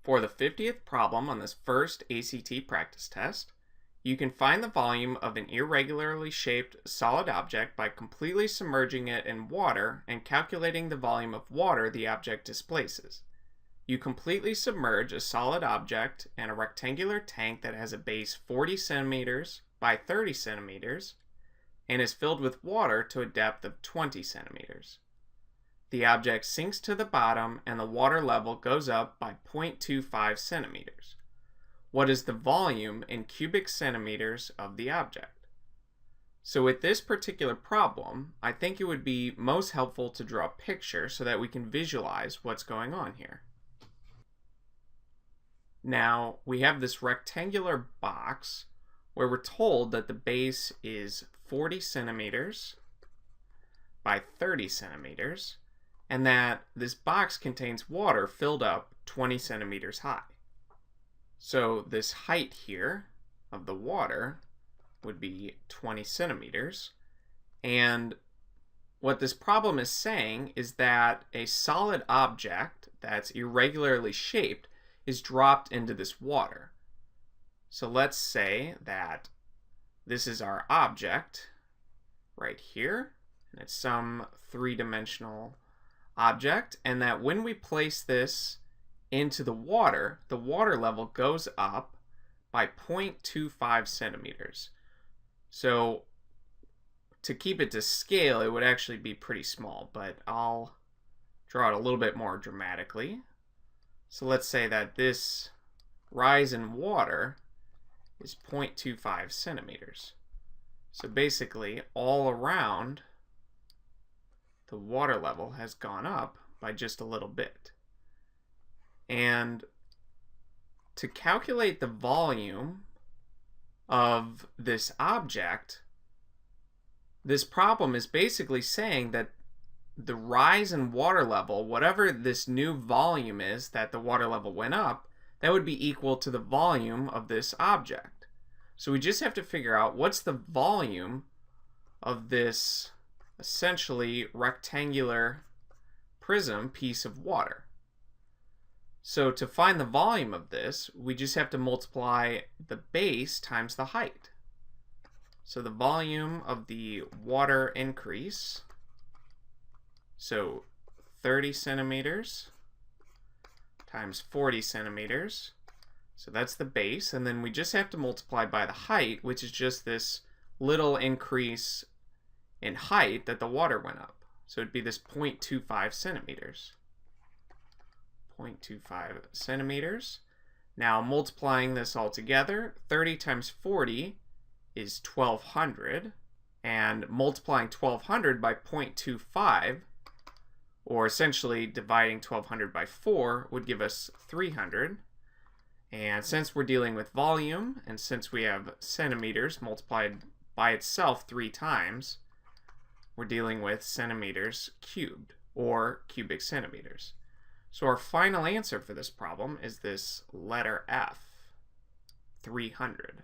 For the 50th problem on this first ACT practice test, you can find the volume of an irregularly shaped solid object by completely submerging it in water and calculating the volume of water the object displaces. You completely submerge a solid object in a rectangular tank that has a base 40 centimeters by 30 centimeters and is filled with water to a depth of 20 centimeters. The object sinks to the bottom and the water level goes up by 0.25 centimeters. What is the volume in cubic centimeters of the object? So with this particular problem, I think it would be most helpful to draw a picture so that we can visualize what's going on here. Now, we have this rectangular box where we're told that the base is 40 centimeters by 30 centimeters, and that this box contains water filled up 20 centimeters high. So this height here of the water would be 20 centimeters. And what this problem is saying is that a solid object that's irregularly shaped is dropped into this water. So let's say that this is our object right here, and it's some three-dimensional object, and that when we place this into the water level goes up by 0.25 centimeters. So to keep it to scale, it would actually be pretty small, but I'll draw it a little bit more dramatically. So let's say that this rise in water is 0.25 centimeters. So basically, all around, the water level has gone up by just a little bit. And to calculate the volume of this object, this problem is basically saying that the rise in water level, whatever this new volume is that the water level went up, that would be equal to the volume of this object. So we just have to figure out what's the volume of this essentially rectangular prism piece of water. So to find the volume of this, we just have to multiply the base times the height. So the volume of the water increase, so 30 centimeters times 40 centimeters, so that's the base, and then we just have to multiply by the height, which is just this little increase in height that the water went up. So it'd be this 0.25 centimeters. 0.25 centimeters. Now multiplying this all together, 30 times 40 is 1200, and multiplying 1200 by 0.25, or essentially dividing 1200 by 4, would give us 300. And since we're dealing with volume, and since we have centimeters multiplied by itself 3 times, we're dealing with centimeters cubed, or cubic centimeters. So our final answer for this problem is this letter F, 300.